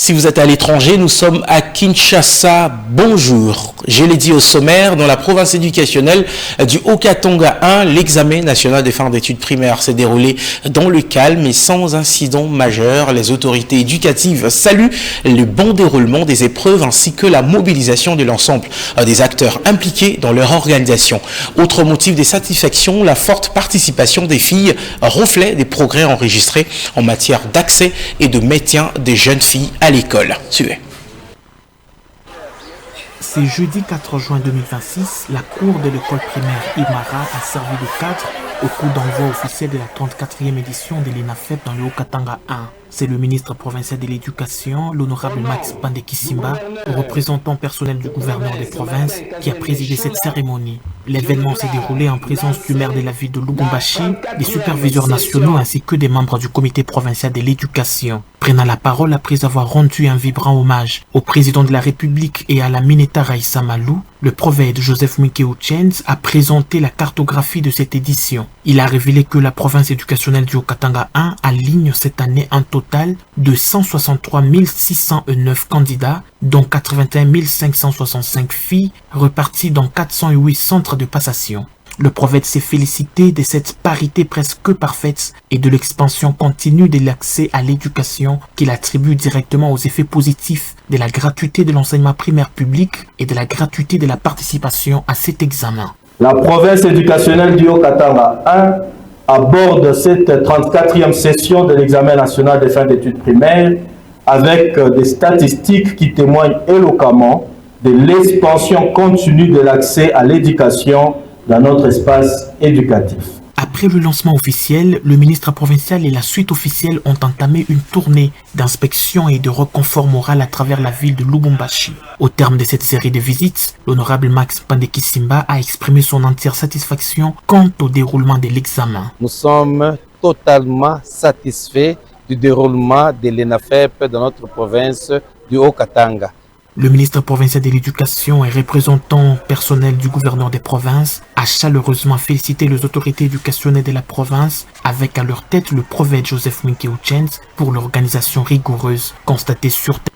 Si vous êtes à l'étranger, nous sommes à Kinshasa. Bonjour. Je l'ai dit au sommaire, dans la province éducationnelle du Haut-Katanga 1, l'examen national des fins d'études primaires s'est déroulé dans le calme et sans incident majeur. Les autorités éducatives saluent le bon déroulement des épreuves ainsi que la mobilisation de l'ensemble des acteurs impliqués dans leur organisation. Autre motif de satisfaction, la forte participation des filles, reflet des progrès enregistrés en matière d'accès et de maintien des jeunes filles à l'école. Suivez. C'est jeudi 4 juin 2026, la cour de l'école primaire Imara a servi de cadre au coup d'envoi officiel de la 34e édition de l'ENAFEP dans le Haut-Katanga 1. C'est le ministre provincial de l'Éducation, l'honorable Max Pandé-Kissimba, représentant personnel du gouverneur des provinces, qui a présidé cette cérémonie. L'événement s'est déroulé en présence du maire de la ville de Lubumbashi, des superviseurs nationaux ainsi que des membres du comité provincial de l'éducation. Prenant la parole après avoir rendu un vibrant hommage au président de la République et à la Mineta Raissa Malou, le prophète Joseph Mwinké Uchens a présenté la cartographie de cette édition. Il a révélé que la province éducationnelle du Haut-Katanga 1 aligne cette année un total de 163 609 candidats, dont 81 565 filles, reparties dans 408 centres de passation. Le prophète s'est félicité de cette parité presque parfaite et de l'expansion continue de l'accès à l'éducation qu'il attribue directement aux effets positifs de la gratuité de l'enseignement primaire public et de la gratuité de la participation à cet examen. La province éducationnelle du Haut-Katanga 1 aborde cette 34e session de l'examen national des fins d'études primaires avec des statistiques qui témoignent éloquemment de l'expansion continue de l'accès à l'éducation dans notre espace éducatif. Après le lancement officiel, le ministre provincial et la suite officielle ont entamé une tournée d'inspection et de reconfort moral à travers la ville de Lubumbashi. Au terme de cette série de visites, l'honorable Max Pandé-Kissimba a exprimé son entière satisfaction quant au déroulement de l'examen. Nous sommes totalement satisfaits du déroulement de l'ENAFEP dans notre province du Haut-Katanga. Le ministre provincial de l'Éducation et représentant personnel du gouverneur des provinces a chaleureusement félicité les autorités éducationnelles de la province avec à leur tête le prophète Joseph Mwinké Uchens pour l'organisation rigoureuse constatée sur terre.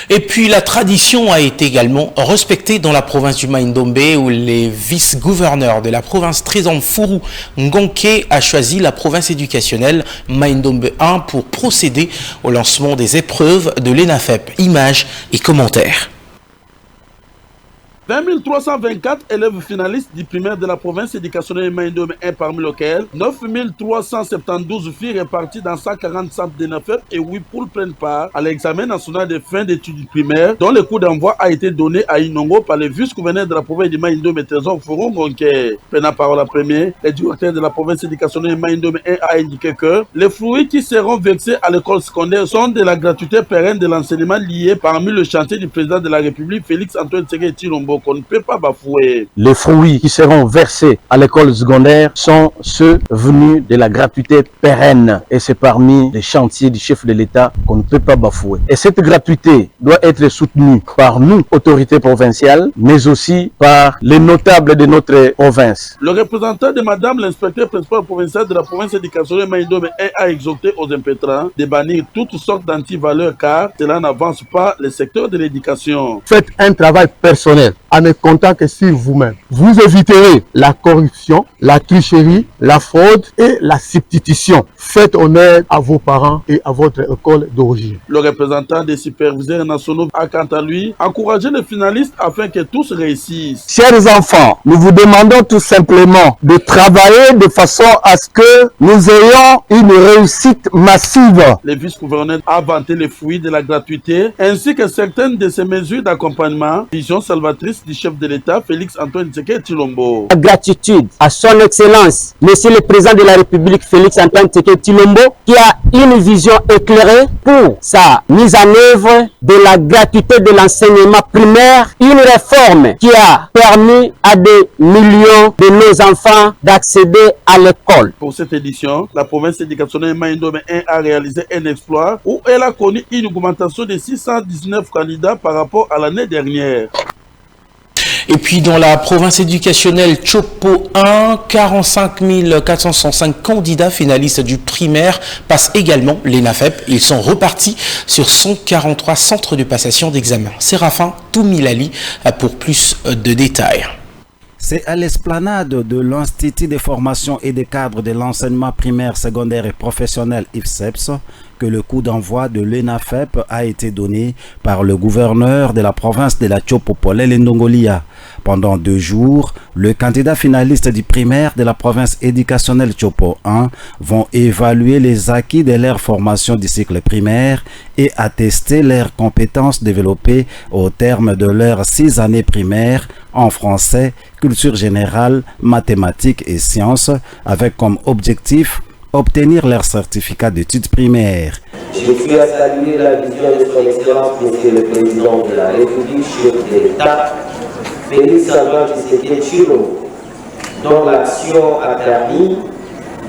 Et puis la tradition a été également respectée dans la province du Mai-Ndombe où les vice-gouverneurs de la province Trésor Furu Ngonke a choisi la province éducationnelle Mai-Ndombe 1 pour procéder au lancement des épreuves de l'ENAFEP. Images et commentaires. 20 324 élèves finalistes du primaire de la province éducationnelle Mai-Ndombe 1 parmi lesquels 9 372 filles réparties dans 140 centres d'ENAFEP et 8 poules prennent part à l'examen national de fin d'études primaires dont le coup d'envoi a été donné à Inongo par le vice-gouverneur de la province de Mai-Ndombe Trésor Furu Ngonke. Prenant parole à premier, le directeur de la province éducationnelle Mai-Ndombe 1 a indiqué que les fruits qui seront versés à l'école secondaire sont de la gratuité pérenne de l'enseignement lié parmi le chantier du président de la République Félix Antoine Tshisekedi Tshilombo qu'on ne peut pas bafouer. Les fruits qui seront versés à l'école secondaire sont ceux venus de la gratuité pérenne et c'est parmi les chantiers du chef de l'État qu'on ne peut pas bafouer. Et cette gratuité doit être soutenue par nous, autorités provinciales, mais aussi par les notables de notre province. Le représentant de madame l'inspecteur principal provincial de la province éducationnelle Mai-Ndombe a exhorté aux impétrants de bannir toutes sortes d'antivaleurs car cela n'avance pas le secteur de l'éducation. Faites un travail personnel en ne comptant que sur vous-même. Vous éviterez la corruption, la tricherie, la fraude et la substitution. Faites honneur à vos parents et à votre école d'origine. Le représentant des superviseurs nationaux a quant à lui encouragé les finalistes afin que tous réussissent. Chers enfants, nous vous demandons tout simplement de travailler de façon à ce que nous ayons une réussite massive. Le vice-gouverneur a vanté les fruits de la gratuité ainsi que certaines de ces mesures d'accompagnement. Vision salvatrice du chef de l'État, Félix Antoine Tshisekedi Tshilombo. Gratitude à son Excellence, Monsieur le Président de la République, Félix Antoine Tshisekedi Tshilombo, qui a une vision éclairée pour sa mise en œuvre de la gratuité de l'enseignement primaire, une réforme qui a permis à des millions de nos enfants d'accéder à l'école. Pour cette édition, la province éducationnelle Mai-Ndombe 1 a réalisé un exploit où elle a connu une augmentation de 619 candidats par rapport à l'année dernière. Et puis dans la province éducationnelle Chopo 1, 45 465 candidats finalistes du primaire passent également l'ENAFEP. Ils sont repartis sur 143 centres de passation d'examen. Séraphin Toumilali pour plus de détails. C'est à l'esplanade de l'Institut de formation et de cadre de l'enseignement primaire, secondaire et professionnel IFSEPS que le coup d'envoi de l'ENAFEP a été donné par le gouverneur de la province de la Chopo, Paulel Ndongolia. Pendant 2 jours, le candidat finaliste du primaire de la province éducationnelle Chopo 1 vont évaluer les acquis de leur formation du cycle primaire et attester leurs compétences développées au terme de leurs 6 années primaires en français, culture générale, mathématiques et sciences, avec comme objectif obtenir leur certificat d'études primaires. Je suis à saluer la vision de son Excellence, Monsieur le Président de la République, chef de l'État, Félix Antoine Tshisekedi Tshilombo, dont l'action a permis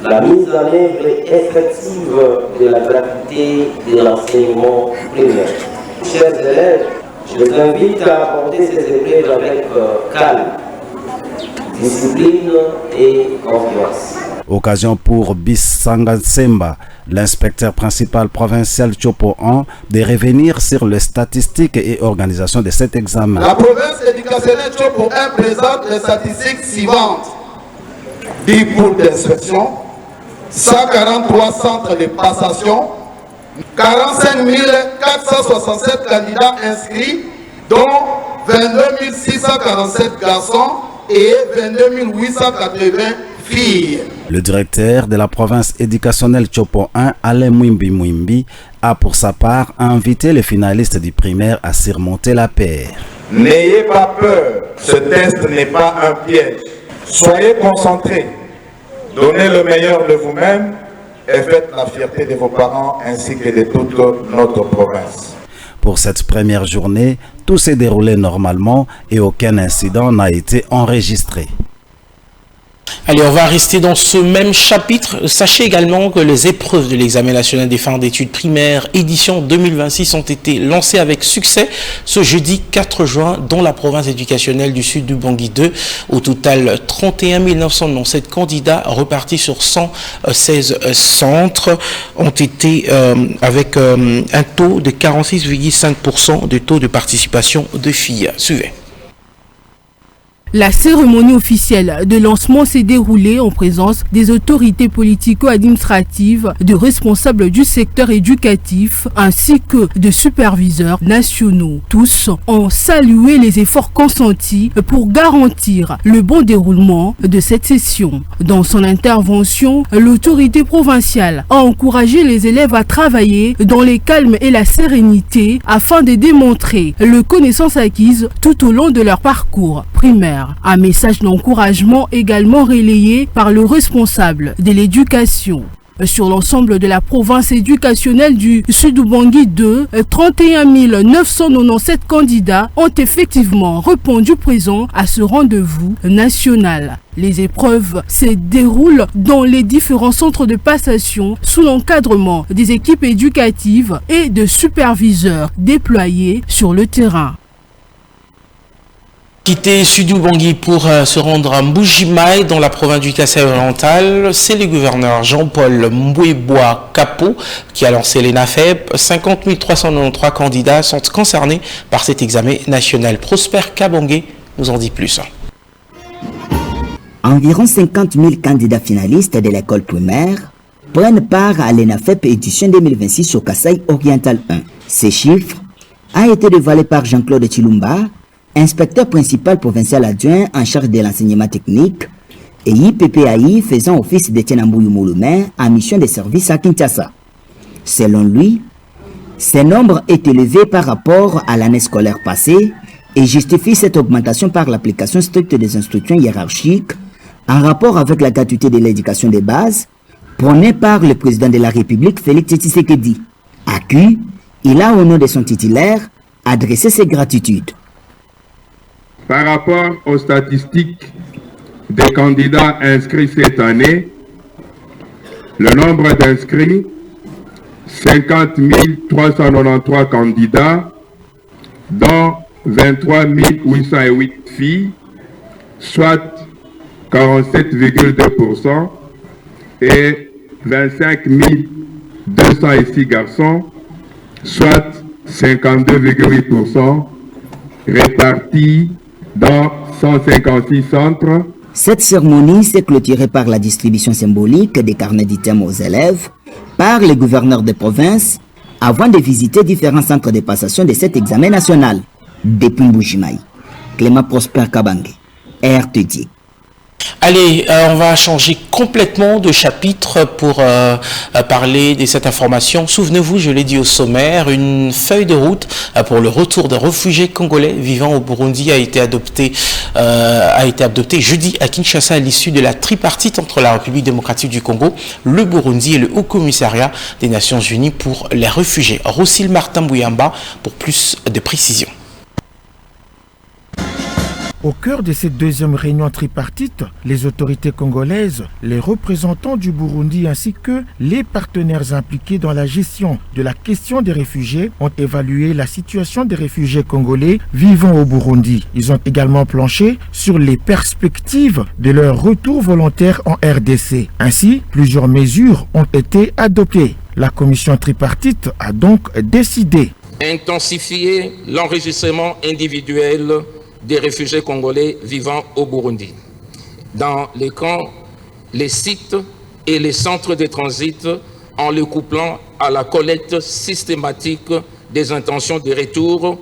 la mise en œuvre effective de la gratuité de l'enseignement primaire. Chers élèves, je vous invite à aborder ces épreuves avec calme, discipline et confiance. Occasion pour Bissanga Semba, l'inspecteur principal provincial Chopo 1, de revenir sur les statistiques et organisation de cet examen. La province éducationnelle Chopo 1 présente les statistiques suivantes. 10 poules d'inspection, 143 centres de passation, 45 467 candidats inscrits, dont 22 647 garçons et 22 880 filles. Le directeur de la province éducationnelle Chopo 1, Alain Mwimbi, a pour sa part invité les finalistes du primaire à surmonter la paire. N'ayez pas peur, ce test n'est pas un piège. Soyez concentrés, donnez le meilleur de vous-même et faites la fierté de vos parents ainsi que de toute notre province. Pour cette première journée, tout s'est déroulé normalement et aucun incident n'a été enregistré. Allez, on va rester dans ce même chapitre. Sachez également que les épreuves de l'examen national des fins d'études primaires édition 2026 ont été lancées avec succès ce jeudi 4 juin dans la province éducationnelle du sud du Bangui 2. Au total, 31 997 candidats repartis sur 116 centres ont été avec un taux de 46,5% de taux de participation de filles. Suivez. La cérémonie officielle de lancement s'est déroulée en présence des autorités politico-administratives, de responsables du secteur éducatif ainsi que de superviseurs nationaux. Tous ont salué les efforts consentis pour garantir le bon déroulement de cette session. Dans son intervention, l'autorité provinciale a encouragé les élèves à travailler dans le calme et la sérénité afin de démontrer les connaissances acquises tout au long de leur parcours primaire. Un message d'encouragement également relayé par le responsable de l'éducation. Sur l'ensemble de la province éducationnelle du Sud-Bangui 2, 31 997 candidats ont effectivement répondu présent à ce rendez-vous national. Les épreuves se déroulent dans les différents centres de passation sous l'encadrement des équipes éducatives et de superviseurs déployés sur le terrain. Quitter Sud-Bangui pour se rendre à Mbujimaï dans la province du Kasaï oriental, c'est le gouverneur Jean-Paul Mbouébois Capo qui a lancé l'ENAFEP. 50 393 candidats sont concernés par cet examen national. Prosper Kabangé nous en dit plus. Environ 50 000 candidats finalistes de l'école primaire prennent part à l'ENAFEP édition 2026 au Kasaï oriental 1. Ces chiffres ont été dévoilés par Jean-Claude Tshilombo, inspecteur principal provincial adjoint en charge de l'enseignement technique, et IPPAI faisant office d'Étienne Mboulou-Mouloumain en mission de service à Kinshasa. Selon lui, ce nombre est élevé par rapport à l'année scolaire passée et justifie cette augmentation par l'application stricte des instructions hiérarchiques en rapport avec la gratuité de l'éducation de base prônée par le président de la République Félix Tshisekedi. À qui il a, au nom de son titulaire, adressé ses gratitudes. Par rapport aux statistiques des candidats inscrits cette année, le nombre d'inscrits, 50 393 candidats, dont 23 808 filles, soit 47,2%, et 25 206 garçons, soit 52,8%, répartis dans 156 centres. Cette cérémonie s'est clôturée par la distribution symbolique des carnets d'items aux élèves par les gouverneurs de province avant de visiter différents centres de passation de cet examen national. Depuis Mboujimaï, Clément Prosper Kabange, RTD. Allez, on va changer complètement de chapitre pour parler de cette information. Souvenez-vous, je l'ai dit au sommaire, une feuille de route pour le retour des réfugiés congolais vivant au Burundi a été adoptée jeudi à Kinshasa à l'issue de la tripartite entre la République démocratique du Congo, le Burundi et le Haut Commissariat des Nations Unies pour les réfugiés. Rossil Martin Bouyamba pour plus de précisions. Au cœur de cette deuxième réunion tripartite, les autorités congolaises, les représentants du Burundi ainsi que les partenaires impliqués dans la gestion de la question des réfugiés ont évalué la situation des réfugiés congolais vivant au Burundi. Ils ont également planché sur les perspectives de leur retour volontaire en RDC. Ainsi, plusieurs mesures ont été adoptées. La commission tripartite a donc décidé intensifier l'enregistrement individuel des réfugiés congolais vivant au Burundi, dans les camps, les sites et les centres de transit, en le couplant à la collecte systématique des intentions de retour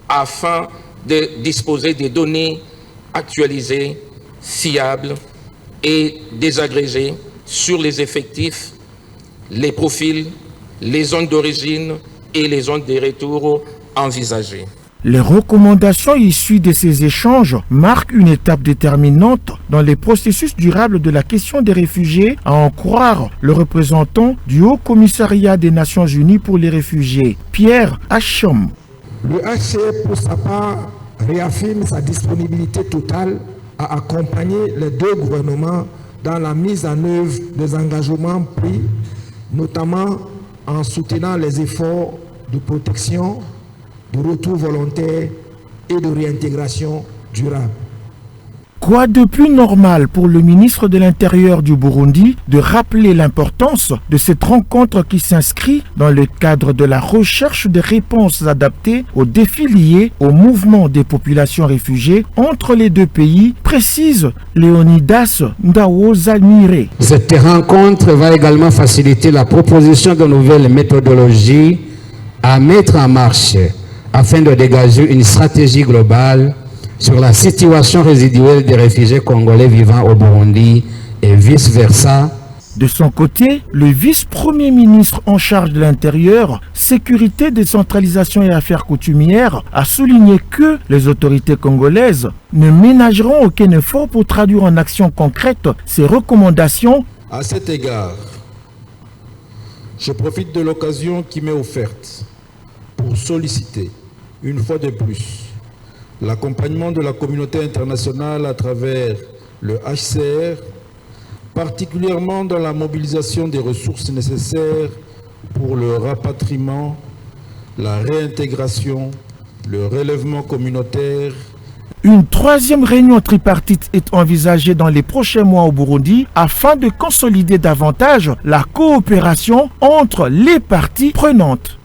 afin de disposer des données actualisées, fiables et désagrégées sur les effectifs, les profils, les zones d'origine et les zones de retour envisagées. Les recommandations issues de ces échanges marquent une étape déterminante dans les processus durables de la question des réfugiés, à en croire le représentant du Haut Commissariat des Nations Unies pour les réfugiés, Pierre Hachom. Le HCR, pour sa part, réaffirme sa disponibilité totale à accompagner les deux gouvernements dans la mise en œuvre des engagements pris, notamment en soutenant les efforts de protection, de retour volontaire et de réintégration durable. Quoi de plus normal pour le ministre de l'Intérieur du Burundi de rappeler l'importance de cette rencontre qui s'inscrit dans le cadre de la recherche de réponses adaptées aux défis liés au mouvement des populations réfugiées entre les deux pays, précise Léonidas Ndawozanire. Cette rencontre va également faciliter la proposition de nouvelles méthodologies à mettre en marche afin de dégager une stratégie globale sur la situation résiduelle des réfugiés congolais vivant au Burundi et vice-versa. De son côté, le vice-premier ministre en charge de l'Intérieur, Sécurité, Décentralisation et Affaires coutumières a souligné que les autorités congolaises ne ménageront aucun effort pour traduire en action concrète ces recommandations. À cet égard, je profite de l'occasion qui m'est offerte pour solliciter une fois de plus l'accompagnement de la communauté internationale à travers le HCR, particulièrement dans la mobilisation des ressources nécessaires pour le rapatriement, la réintégration, le relèvement communautaire. Une troisième réunion tripartite est envisagée dans les prochains mois au Burundi afin de consolider davantage la coopération entre les parties prenantes.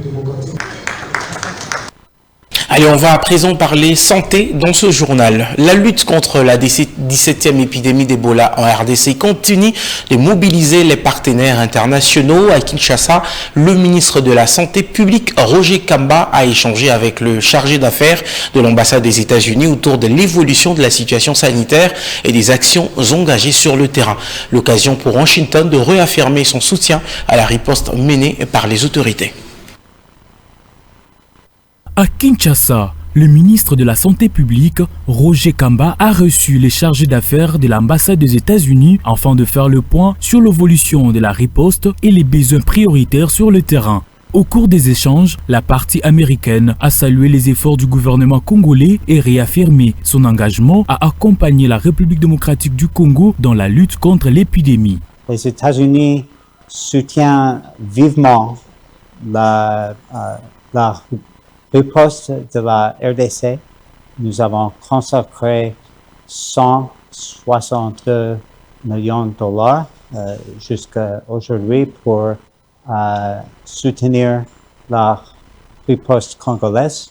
Allez, on va à présent parler santé dans ce journal. La lutte contre la 17e épidémie d'Ebola en RDC continue de mobiliser les partenaires internationaux. À Kinshasa, le ministre de la Santé publique, Roger Kamba, a échangé avec le chargé d'affaires de l'ambassade des États-Unis autour de l'évolution de la situation sanitaire et des actions engagées sur le terrain. L'occasion pour Washington de réaffirmer son soutien à la riposte menée par les autorités. À Kinshasa, le ministre de la Santé publique, Roger Kamba, a reçu les chargés d'affaires de l'ambassade des États-Unis afin de faire le point sur l'évolution de la riposte et les besoins prioritaires sur le terrain. Au cours des échanges, la partie américaine a salué les efforts du gouvernement congolais et réaffirmé son engagement à accompagner la République démocratique du Congo dans la lutte contre l'épidémie. Les États-Unis soutiennent vivement la riposte de la RDC nous avons consacré 162 millions de dollars jusqu'à aujourd'hui pour soutenir la riposte congolaise.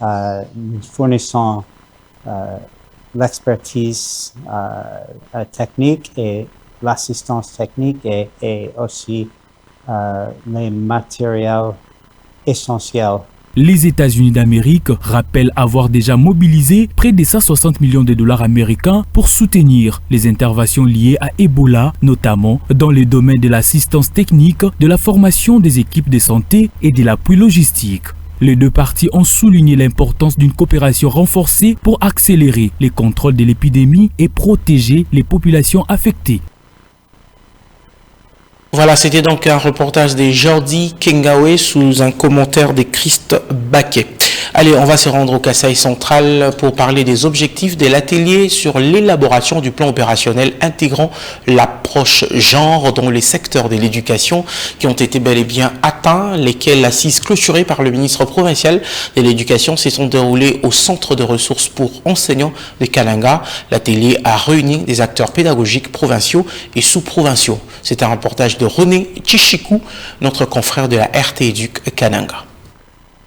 Nous fournissons l'expertise technique et l'assistance technique et aussi les matériels essentiels. Les États-Unis d'Amérique rappellent avoir déjà mobilisé près de 160 millions de dollars américains pour soutenir les interventions liées à Ebola, notamment dans les domaines de l'assistance technique, de la formation des équipes de santé et de l'appui logistique. Les deux parties ont souligné l'importance d'une coopération renforcée pour accélérer les contrôles de l'épidémie et protéger les populations affectées. Voilà, c'était donc un reportage de Jordi Kengawe sous un commentaire de Christ Baquet. Allez, on va se rendre au Kasaï central pour parler des objectifs de l'atelier sur l'élaboration du plan opérationnel intégrant l'approche genre dans les secteurs de l'éducation qui ont été bel et bien atteints, lesquels assises clôturées par le ministre provincial de l'éducation se sont déroulées au centre de ressources pour enseignants de Kananga. L'atelier a réuni des acteurs pédagogiques provinciaux et sous-provinciaux. C'est un reportage de René Chichikou, notre confrère de la RT Éduc Kananga.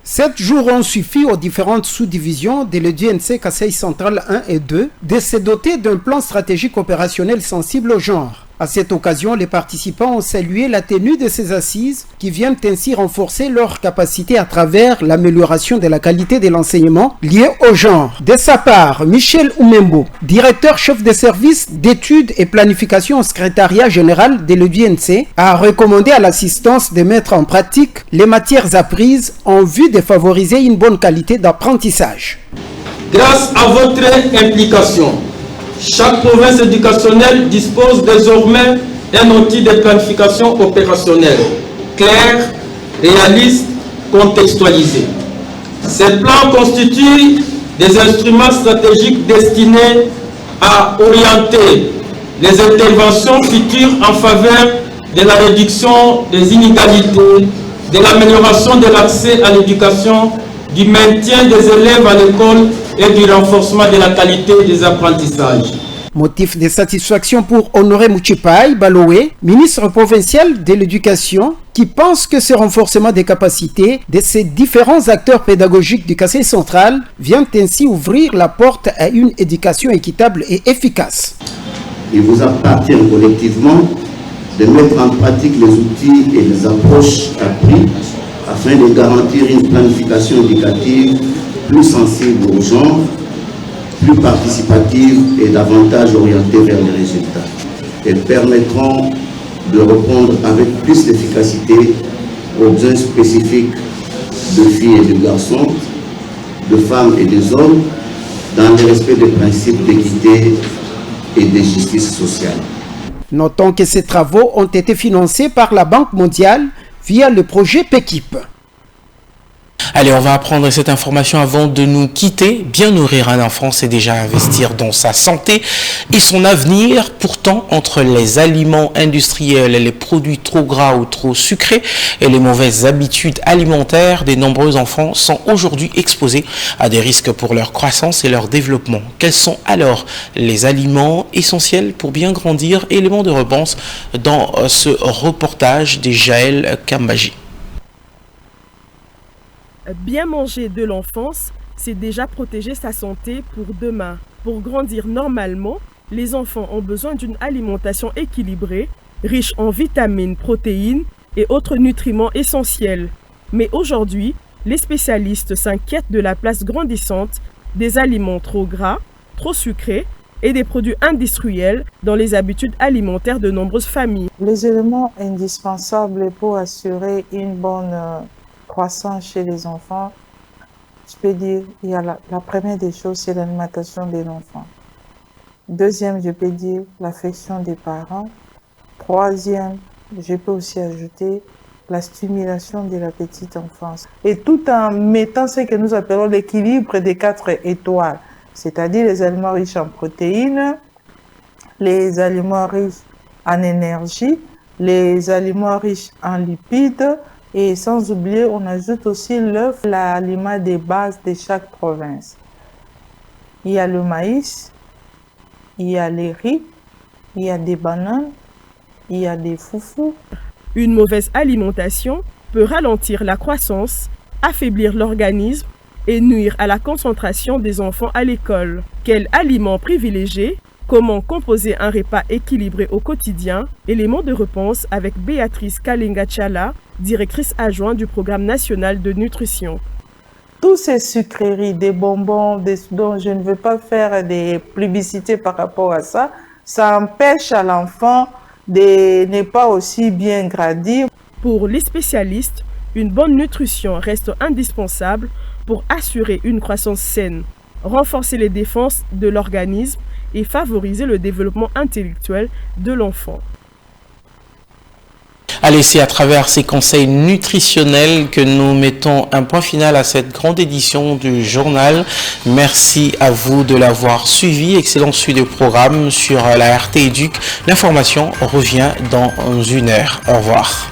7 jours ont suffi aux différentes sous-divisions de l'EDUNC Kasaï Central 1 et 2 de se doter d'un plan stratégique opérationnel sensible au genre. À cette occasion, les participants ont salué la tenue de ces assises qui viennent ainsi renforcer leur capacité à travers l'amélioration de la qualité de l'enseignement lié au genre. De sa part, Michel Oumembo, directeur chef de service d'études et planification au secrétariat général de l'EDUNC, a recommandé à l'assistance de mettre en pratique les matières apprises en vue de favoriser une bonne qualité d'apprentissage. Grâce à votre implication, chaque province éducationnelle dispose désormais d'un outil de planification opérationnelle, clair, réaliste, contextualisé. Ces plans constituent des instruments stratégiques destinés à orienter les interventions futures en faveur de la réduction des inégalités, de l'amélioration de l'accès à l'éducation, du maintien des élèves à l'école et du renforcement de la qualité des apprentissages. Motif de satisfaction pour Honoré Mouchipai Baloé, ministre provincial de l'Éducation, qui pense que ce renforcement des capacités de ces différents acteurs pédagogiques du Kasaï central vient ainsi ouvrir la porte à une éducation équitable et efficace. Il vous appartient collectivement de mettre en pratique les outils et les approches apprises afin de garantir une planification éducative plus sensible au genre, plus participative et davantage orientée vers les résultats. Elles permettront de répondre avec plus d'efficacité aux besoins spécifiques de filles et de garçons, de femmes et des hommes, dans le respect des principes d'équité et de justice sociale. Notons que ces travaux ont été financés par la Banque mondiale via le projet PEKIP. Allez, on va apprendre cette information avant de nous quitter. Bien nourrir un enfant, c'est déjà investir dans sa santé et son avenir. Pourtant, entre les aliments industriels et les produits trop gras ou trop sucrés et les mauvaises habitudes alimentaires, de nombreux enfants sont aujourd'hui exposés à des risques pour leur croissance et leur développement. Quels sont alors les aliments essentiels pour bien grandir? Élément de réponse dans ce reportage de Jaël Kambaji. Bien manger de l'enfance, c'est déjà protéger sa santé pour demain. Pour grandir normalement, les enfants ont besoin d'une alimentation équilibrée, riche en vitamines, protéines et autres nutriments essentiels. Mais aujourd'hui, les spécialistes s'inquiètent de la place grandissante des aliments trop gras, trop sucrés et des produits industriels dans les habitudes alimentaires de nombreuses familles. Les éléments indispensables pour assurer une bonne croissance chez les enfants, je peux dire, il y a la première des choses, c'est l'alimentation de l'enfant. Deuxième, je peux dire l'affection des parents. Troisième, je peux aussi ajouter la stimulation de la petite enfance. Et tout en mettant ce que nous appelons l'équilibre des 4 étoiles, c'est-à-dire les aliments riches en protéines, les aliments riches en énergie, les aliments riches en lipides, et sans oublier, on ajoute aussi l'œuf, l'aliment de base de chaque province. Il y a le maïs, il y a les riz, il y a des bananes, il y a des foufous. Une mauvaise alimentation peut ralentir la croissance, affaiblir l'organisme et nuire à la concentration des enfants à l'école. Quel aliment privilégier? Comment composer un repas équilibré au quotidien? Élément de réponse avec Béatrice Kalinga-Tchala, directrice adjointe du programme national de nutrition. Tous ces sucreries, des bonbons, dont je ne veux pas faire des publicités par rapport à ça, ça empêche à l'enfant de ne pas aussi bien grandir. Pour les spécialistes, une bonne nutrition reste indispensable pour assurer une croissance saine, renforcer les défenses de l'organisme et favoriser le développement intellectuel de l'enfant. Allez, c'est à travers ces conseils nutritionnels que nous mettons un point final à cette grande édition du journal. Merci à vous de l'avoir suivi. Excellent suivi de programme sur la RT Éduc. L'information revient dans une heure. Au revoir.